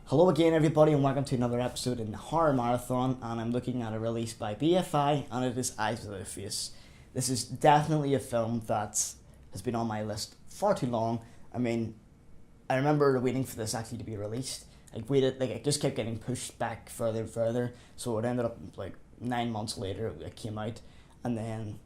Hello again everybody and welcome to another episode in the Horror Marathon, and I'm looking at a release by BFI and it is Eyes Without a Face. This is definitely a film that has been on my list far too long. I remember waiting for this actually to be released. It just kept getting pushed back further and further, so it ended up 9 months later it came out, and then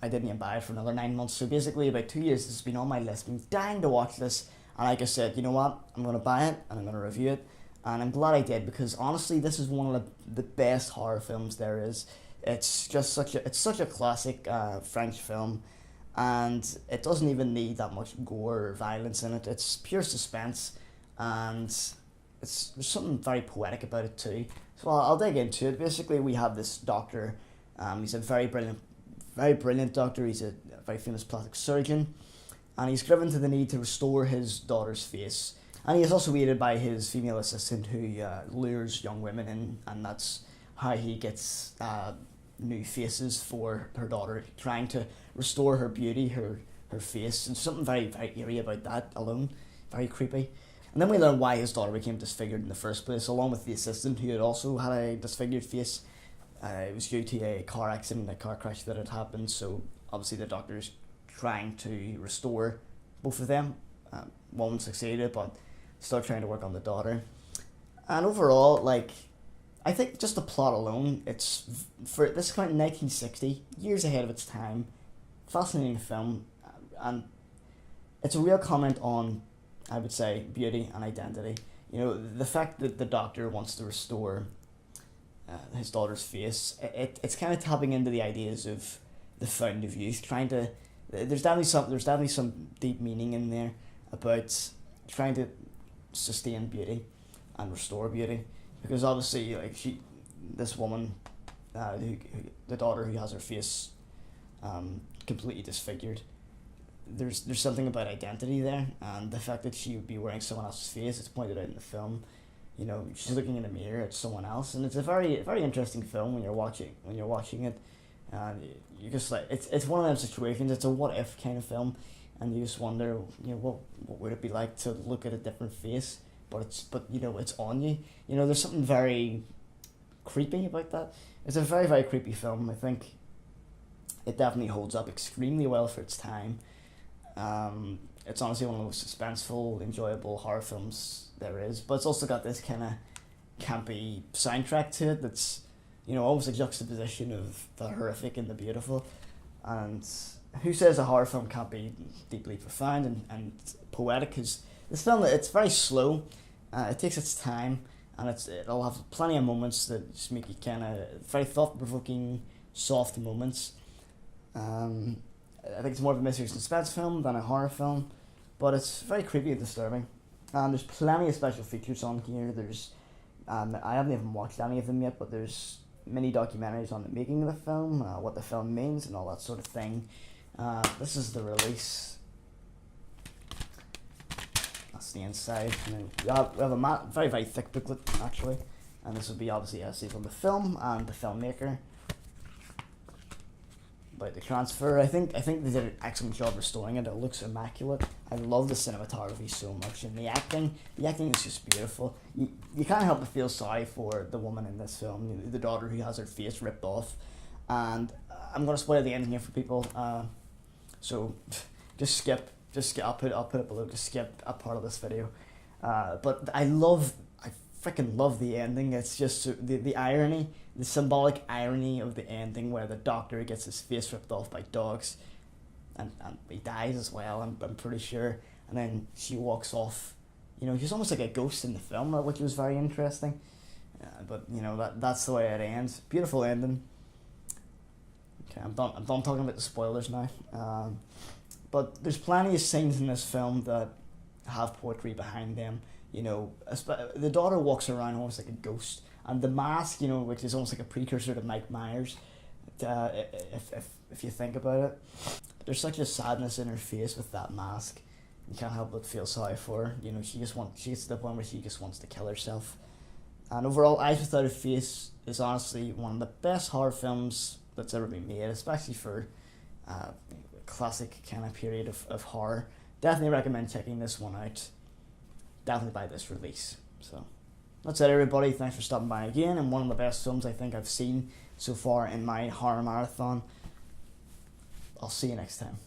I didn't even buy it for another 9 months. So basically about 2 years this has been on my list. I've been dying to watch this. And like I said, you know what? I'm going to buy it and I'm going to review it. And I'm glad I did, because honestly, this is one of the best horror films there is. It's just such a classic French film, and it doesn't even need that much gore or violence in it. It's pure suspense, and there's something very poetic about it too. So I'll dig into it. Basically, we have this doctor. He's a very brilliant doctor. He's a very famous plastic surgeon. And he's driven to the need to restore his daughter's face. And he is also aided by his female assistant who lures young women in, and that's how he gets new faces for her daughter, trying to restore her beauty, her face. And something very, very eerie about that alone, very creepy. And then we learn why his daughter became disfigured in the first place, along with the assistant who had also had a disfigured face. It was due to a car accident, a car crash that had happened, so obviously the doctor's trying to restore both of them. One succeeded, but still trying to work on the daughter. And overall, I think just the plot alone, it's for this kind of 1960, years ahead of its time. Fascinating film, and it's a real comment on, I would say, beauty and identity. You know, the fact that the doctor wants to restore his daughter's face, it's kind of tapping into the ideas of the fountain of youth, trying to. There's definitely some deep meaning in there about trying to sustain beauty and restore beauty, because obviously this woman, the daughter who has her face completely disfigured, there's something about identity there, and the fact that she would be wearing someone else's face. It's pointed out in the film. You know, she's looking in the mirror at someone else, and it's a very interesting film when you're watching it. You just it's one of those situations. It's a what if kind of film, and you just wonder, what would it be like to look at a different face, but it's on you. There's something very creepy about that. It's a very, very creepy film. I think it definitely holds up extremely well for its time. It's honestly one of the most suspenseful, enjoyable horror films there is, but it's also got this kind of campy soundtrack to it that's almost a juxtaposition of the horrific and the beautiful. And who says a horror film can't be deeply profound and poetic? Because this film, it's very slow, it takes its time, and it'll have plenty of moments that just make you kind of very thought-provoking, soft moments. I think it's more of a mystery suspense film than a horror film, but it's very creepy and disturbing. And there's plenty of special features on here. There's I haven't even watched any of them yet, but there's mini documentaries on the making of the film, what the film means, and all that sort of thing. This is the release. That's the inside. And then we have a very, very thick booklet actually, and this will be obviously essays on the film and the filmmaker. About the transfer, I think they did an excellent job restoring it. It looks immaculate. I love the cinematography so much, and the acting is just beautiful. You can't help but feel sorry for the woman in this film, the daughter who has her face ripped off. And I'm going to spoil the ending here for people, so just skip. I'll put it below. Just skip a part of this video. But I freaking love the ending. It's just the irony, the symbolic irony of the ending, where the doctor gets his face ripped off by dogs, and he dies as well, I'm pretty sure. And then she walks off. She's almost like a ghost in the film, which was very interesting. But that's the way it ends. Beautiful ending. Okay, I'm done talking about the spoilers now. But there's plenty of scenes in this film that have poetry behind them. The daughter walks around almost like a ghost, and the mask, which is almost like a precursor to Mike Myers, if you think about it. There's such a sadness in her face with that mask. You can't help but feel sorry for her. She gets to the point where she just wants to kill herself. And overall, Eyes Without a Face is honestly one of the best horror films that's ever been made, especially for a classic kind of period of horror. Definitely recommend checking this one out. Definitely buy this release. So That's it, everybody. Thanks for stopping by again, and one of the best films I think I've seen so far in my horror marathon. I'll see you next time.